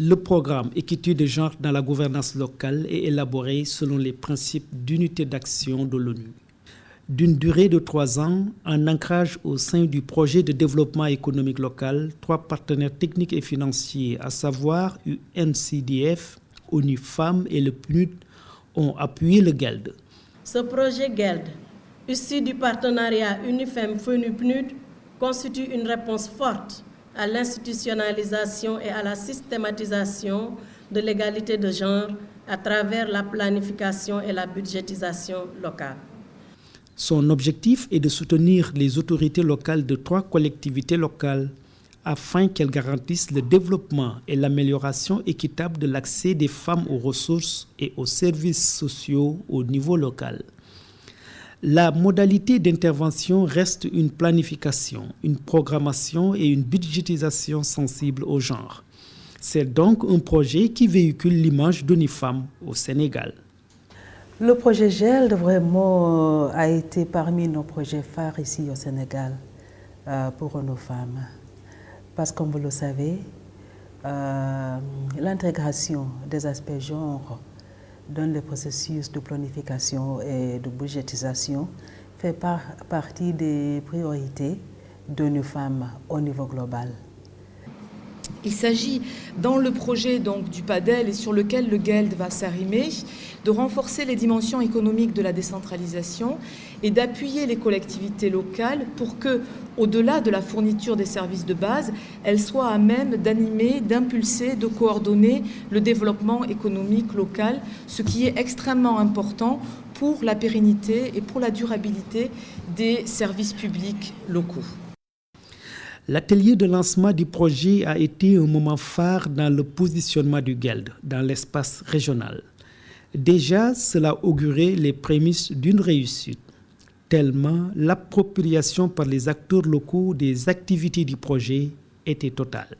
Le programme Équité de genre dans la gouvernance locale est élaboré selon les principes d'unité d'action de l'ONU. D'une durée de 3 ans, en ancrage au sein du projet de développement économique local, 3 partenaires techniques et financiers, à savoir UNCDF, ONU Femmes et le PNUD, ont appuyé le GELD. Ce projet GELD, issu du partenariat UNIFEM-FONU-PNUD, constitue une réponse forte à l'institutionnalisation et à la systématisation de l'égalité de genre à travers la planification et la budgétisation locale. Son objectif est de soutenir les autorités locales de 3 collectivités locales afin qu'elles garantissent le développement et l'amélioration équitable de l'accès des femmes aux ressources et aux services sociaux au niveau local. La modalité d'intervention reste une planification, une programmation et une budgétisation sensible au genre. C'est donc un projet qui véhicule l'image d'UNIFEM au Sénégal. Le projet GELD vraiment a été parmi nos projets phares ici au Sénégal pour nos femmes. Parce que comme vous le savez, l'intégration des aspects genre dans le processus de planification et de budgétisation fait partie des priorités de nos femmes au niveau global. Il s'agit, dans le projet donc, du PADEL et sur lequel le GELD va s'arrimer, de renforcer les dimensions économiques de la décentralisation et d'appuyer les collectivités locales pour que, au-delà de la fourniture des services de base, elles soient à même d'animer, d'impulser, de coordonner le développement économique local, ce qui est extrêmement important pour la pérennité et pour la durabilité des services publics locaux. L'atelier de lancement du projet a été un moment phare dans le positionnement du GELD dans l'espace régional. Déjà, cela augurait les prémices d'une réussite, tellement l'appropriation par les acteurs locaux des activités du projet était totale.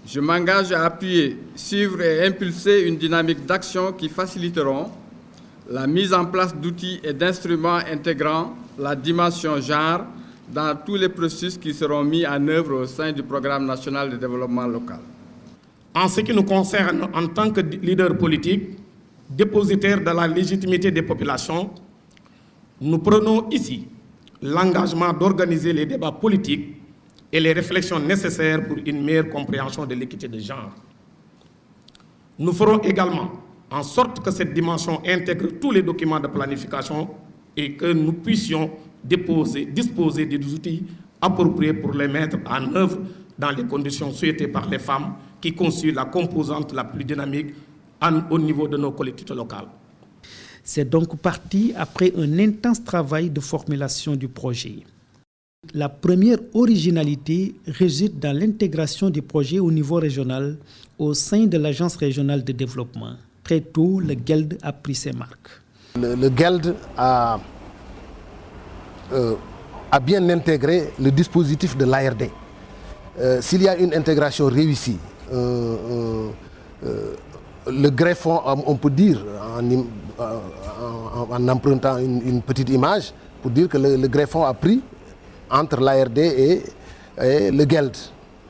Je m'engage à appuyer, suivre et impulser une dynamique d'action qui faciliteront la mise en place d'outils et d'instruments intégrant la dimension genre dans tous les processus qui seront mis en œuvre au sein du Programme national de développement local. En ce qui nous concerne en tant que leader politique, dépositaire de la légitimité des populations, nous prenons ici l'engagement d'organiser les débats politiques et les réflexions nécessaires pour une meilleure compréhension de l'équité de genre. Nous ferons également en sorte que cette dimension intègre tous les documents de planification et que nous puissions disposer des outils appropriés pour les mettre en œuvre dans les conditions souhaitées par les femmes qui constituent la composante la plus dynamique au niveau de nos collectivités locales. C'est donc parti après un intense travail de formulation du projet. La première originalité réside dans l'intégration du projet au niveau régional au sein de l'Agence régionale de développement. Très tôt, le GELD a pris ses marques. Le GELD a bien intégré le dispositif de l'ARD. S'il y a une intégration réussie, le greffon, on peut dire, en empruntant une petite image, pour dire que le greffon a pris entre l'ARD et le GELD.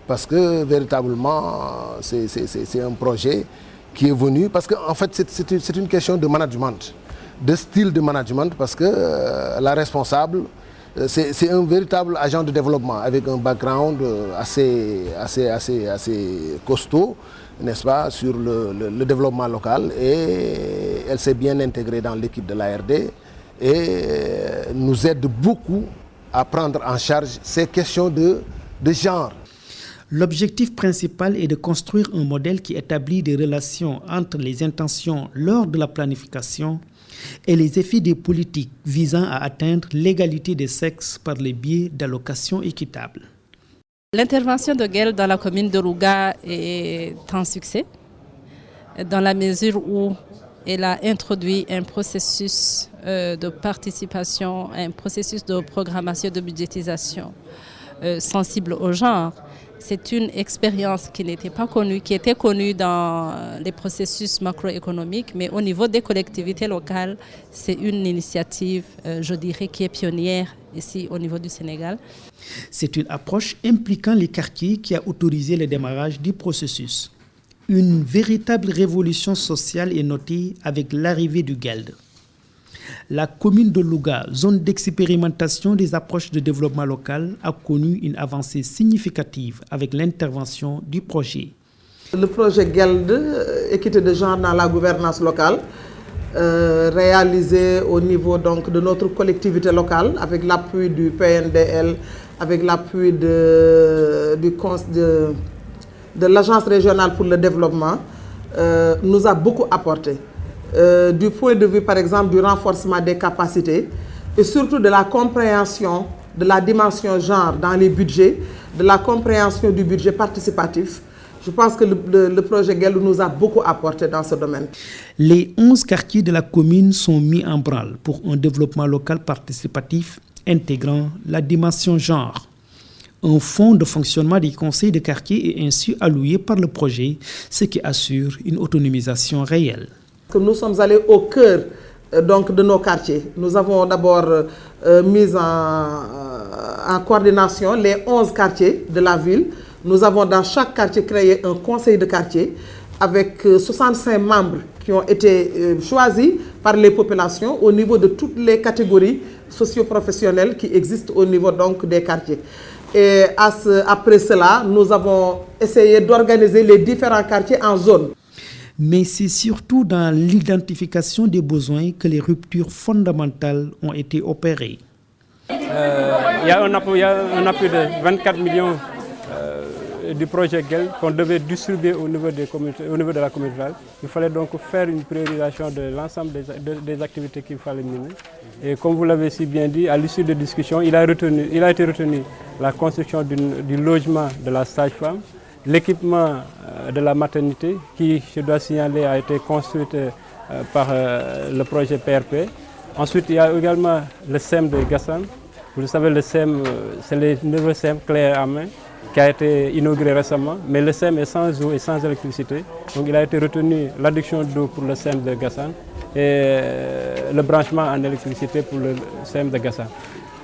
Parce que véritablement, c'est un projet qui est venu, parce qu'en fait, c'est une question de management, de style de management, parce que la responsable, c'est un véritable agent de développement avec un background assez costaud, n'est-ce pas, sur le développement local, et elle s'est bien intégrée dans l'équipe de l'ARD et nous aide beaucoup à prendre en charge ces questions de genre. L'objectif principal est de construire un modèle qui établit des relations entre les intentions lors de la planification et les effets des politiques visant à atteindre l'égalité des sexes par le biais d'allocations équitables. L'intervention de GELD dans la commune de Rouga est un succès, dans la mesure où elle a introduit un processus de participation, un processus de programmation, de budgétisation sensible au genre. C'est une expérience qui n'était pas connue, qui était connue dans les processus macroéconomiques, mais au niveau des collectivités locales, c'est une initiative, je dirais, qui est pionnière ici au niveau du Sénégal. C'est une approche impliquant les quartiers qui a autorisé le démarrage du processus. Une véritable révolution sociale est notée avec l'arrivée du GELD. La commune de Louga, zone d'expérimentation des approches de développement local, a connu une avancée significative avec l'intervention du projet. Le projet GELD, équité de genre dans la gouvernance locale, réalisé au niveau donc, de notre collectivité locale, avec l'appui du PNDL, avec l'appui de l'Agence régionale pour le développement, nous a beaucoup apporté. Du point de vue, par exemple, du renforcement des capacités et surtout de la compréhension de la dimension genre dans les budgets, de la compréhension du budget participatif. Je pense que le projet GELD nous a beaucoup apporté dans ce domaine. Les 11 quartiers de la commune sont mis en branle pour un développement local participatif intégrant la dimension genre. Un fonds de fonctionnement des conseils de quartier est ainsi alloué par le projet, ce qui assure une autonomisation réelle. Nous sommes allés au cœur donc, de nos quartiers. Nous avons d'abord mis en coordination les 11 quartiers de la ville. Nous avons dans chaque quartier créé un conseil de quartier avec 65 membres qui ont été choisis par les populations au niveau de toutes les catégories socio-professionnelles qui existent au niveau donc, des quartiers. Et après cela, nous avons essayé d'organiser les différents quartiers en zones. Mais c'est surtout dans l'identification des besoins que les ruptures fondamentales ont été opérées. Il y a un appui de 24 millions du projet GELD qu'on devait distribuer au niveau de la commune rurale. Il fallait donc faire une priorisation de l'ensemble des activités qu'il fallait mener. Et comme vous l'avez si bien dit, à l'issue de discussions, il a été retenu la construction du logement de la sage-femme, l'équipement de la maternité qui, je dois signaler, a été construite par le projet PRP. Ensuite, il y a également le SEM de Gassan. Vous le savez, le SEM, c'est le nouveau SEM clé à main qui a été inauguré récemment, mais le SEM est sans eau et sans électricité. Donc il a été retenu l'adduction d'eau pour le SEM de Gassan et le branchement en électricité pour le SEM de Gassan.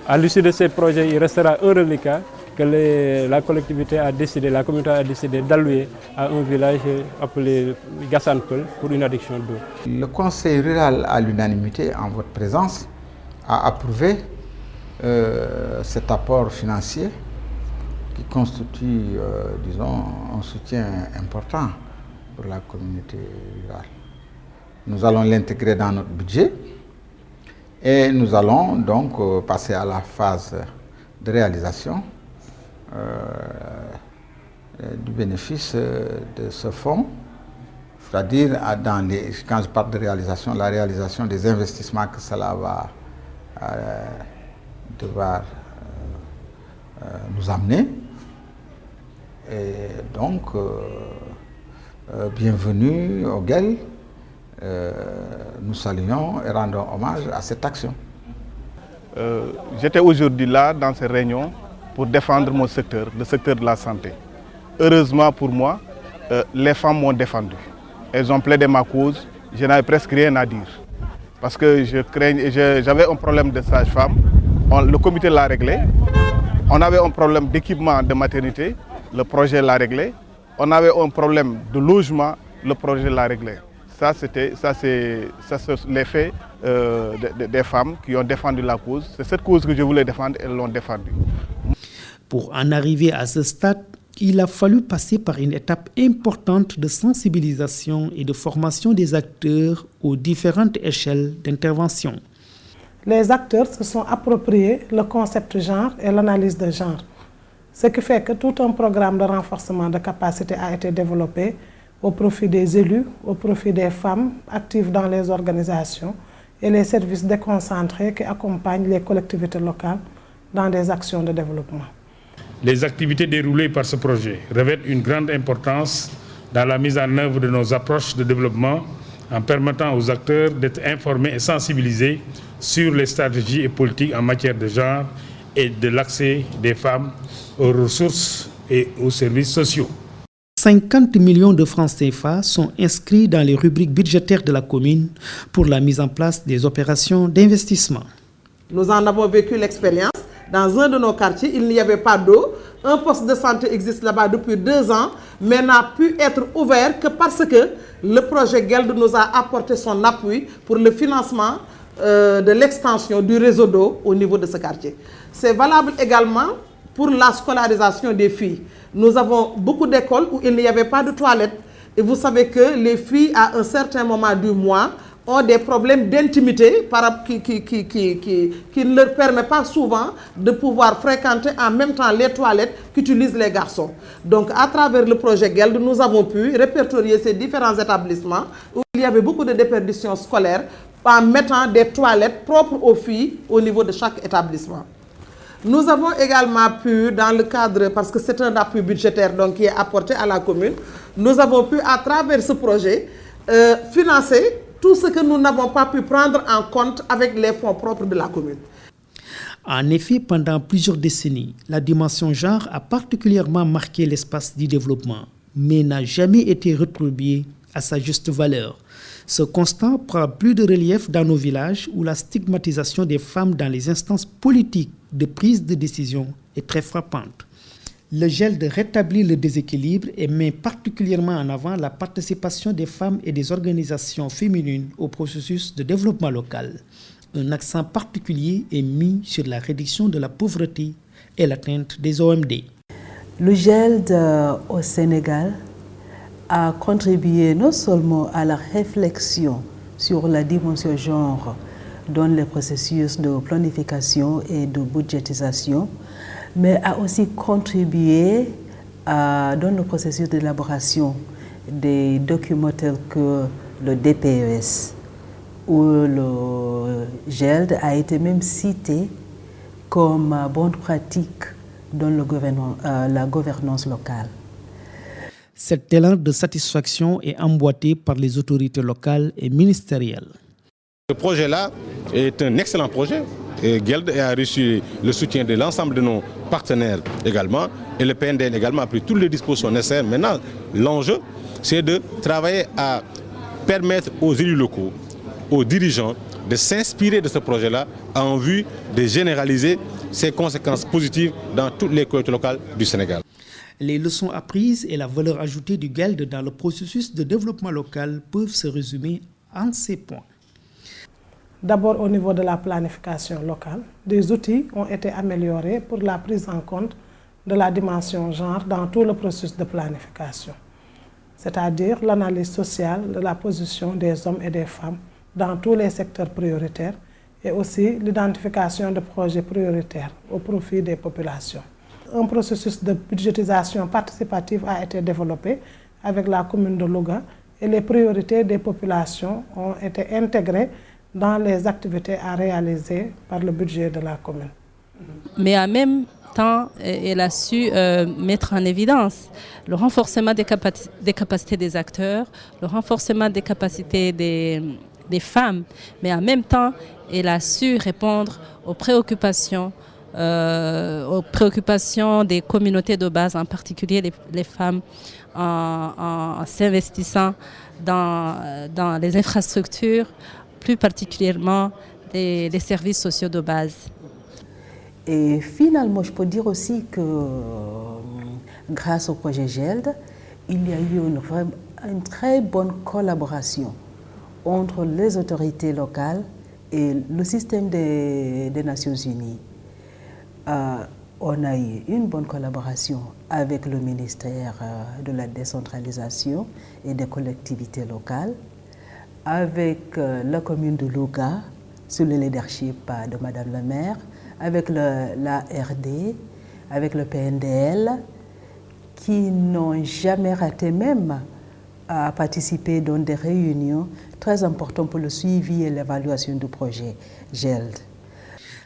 À l'issue de ces projets, il restera un reliquat que la collectivité a décidé, la communauté a décidé d'allouer à un village appelé Gassan-Peul pour une adduction d'eau. Le conseil rural, à l'unanimité, en votre présence, a approuvé cet apport financier qui constitue, disons, un soutien important pour la communauté rurale. Nous allons l'intégrer dans notre budget et nous allons donc passer à la phase de réalisation du bénéfice de ce fonds, c'est-à-dire quand je parle de réalisation, la réalisation des investissements que cela va devoir nous amener. Et donc, bienvenue au GELD. Nous saluons et rendons hommage à cette action. J'étais aujourd'hui là, dans ces réunions, pour défendre mon secteur, le secteur de la santé. Heureusement pour moi, les femmes m'ont défendu. Elles ont plaidé ma cause, je n'avais presque rien à dire. Parce que j'avais un problème de sage-femme, le comité l'a réglé. On avait un problème d'équipement de maternité, le projet l'a réglé. On avait un problème de logement, le projet l'a réglé. Ça, c'est l'effet des femmes qui ont défendu la cause. C'est cette cause que je voulais défendre, elles l'ont défendue. Pour en arriver à ce stade, il a fallu passer par une étape importante de sensibilisation et de formation des acteurs aux différentes échelles d'intervention. Les acteurs se sont appropriés le concept genre et l'analyse de genre. Ce qui fait que tout un programme de renforcement de capacité a été développé au profit des élus, au profit des femmes actives dans les organisations et les services déconcentrés qui accompagnent les collectivités locales dans des actions de développement. Les activités déroulées par ce projet revêtent une grande importance dans la mise en œuvre de nos approches de développement en permettant aux acteurs d'être informés et sensibilisés sur les stratégies et politiques en matière de genre et de l'accès des femmes aux ressources et aux services sociaux. 50 millions de francs CFA sont inscrits dans les rubriques budgétaires de la commune pour la mise en place des opérations d'investissement. Nous en avons vécu l'expérience. Dans un de nos quartiers, il n'y avait pas d'eau. Un poste de santé existe là-bas depuis 2 ans. mais n'a pu être ouvert que parce que le projet GELD nous a apporté son appui pour le financement de l'extension du réseau d'eau au niveau de ce quartier. C'est valable également pour la scolarisation des filles. Nous avons beaucoup d'écoles où il n'y avait pas de toilettes. Et vous savez que les filles, à un certain moment du mois, ont des problèmes d'intimité qui ne leur permet pas souvent de pouvoir fréquenter en même temps les toilettes qu'utilisent les garçons. Donc, à travers le projet GELD, nous avons pu répertorier ces différents établissements où il y avait beaucoup de déperditions scolaires en mettant des toilettes propres aux filles au niveau de chaque établissement. Nous avons également pu, dans le cadre, parce que c'est un appui budgétaire donc, qui est apporté à la commune, nous avons pu, à travers ce projet, financer tout ce que nous n'avons pas pu prendre en compte avec les fonds propres de la commune. En effet, pendant plusieurs décennies, la dimension genre a particulièrement marqué l'espace du développement, mais n'a jamais été retribuée à sa juste valeur. Ce constat prend plus de relief dans nos villages où la stigmatisation des femmes dans les instances politiques de prise de décision est très frappante. Le GELD rétablit le déséquilibre et met particulièrement en avant la participation des femmes et des organisations féminines au processus de développement local. Un accent particulier est mis sur la réduction de la pauvreté et l'atteinte des OMD. Le GELD au Sénégal a contribué non seulement à la réflexion sur la dimension genre dans les processus de planification et de budgétisation, mais a aussi contribué dans le processus d'élaboration des documents tels que le DPES, où le GELD a été même cité comme bonne pratique dans la gouvernance locale. Cet élan de satisfaction est emboîté par les autorités locales et ministérielles. Ce projet-là est un excellent projet. Et GELD a reçu le soutien de l'ensemble de nos partenaires également. Et le PNDL également a pris toutes les dispositions nécessaires. Maintenant, l'enjeu, c'est de travailler à permettre aux élus locaux, aux dirigeants, de s'inspirer de ce projet-là en vue de généraliser ses conséquences positives dans toutes les collectivités locales du Sénégal. Les leçons apprises et la valeur ajoutée du GELD dans le processus de développement local peuvent se résumer en ces points. D'abord, au niveau de la planification locale, des outils ont été améliorés pour la prise en compte de la dimension genre dans tout le processus de planification, c'est-à-dire l'analyse sociale de la position des hommes et des femmes dans tous les secteurs prioritaires et aussi l'identification de projets prioritaires au profit des populations. Un processus de budgétisation participative a été développé avec la commune de Louga et les priorités des populations ont été intégrées dans les activités à réaliser par le budget de la commune. Mais en même temps, elle a su mettre en évidence le renforcement des capacités des acteurs, le renforcement des capacités des femmes, mais en même temps, elle a su répondre aux préoccupations des communautés de base, en particulier les femmes, en s'investissant dans les infrastructures, plus particulièrement les services sociaux de base. Et finalement, je peux dire aussi que grâce au projet GELD, il y a eu une très bonne collaboration entre les autorités locales et le système des Nations Unies. On a eu une bonne collaboration avec le ministère de la décentralisation et des collectivités locales, avec la commune de Louga, sous le leadership de Madame la maire, avec l'ARD, avec le PNDL, qui n'ont jamais raté même à participer dans des réunions très importantes pour le suivi et l'évaluation du projet GELD.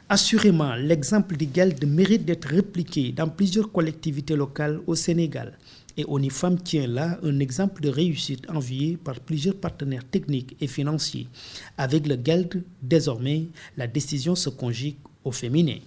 Assurément, l'exemple du GELD mérite d'être répliqué dans plusieurs collectivités locales au Sénégal. Et ONIFEM tient là un exemple de réussite envié par plusieurs partenaires techniques et financiers. Avec le GELD, désormais, la décision se conjugue au féminin.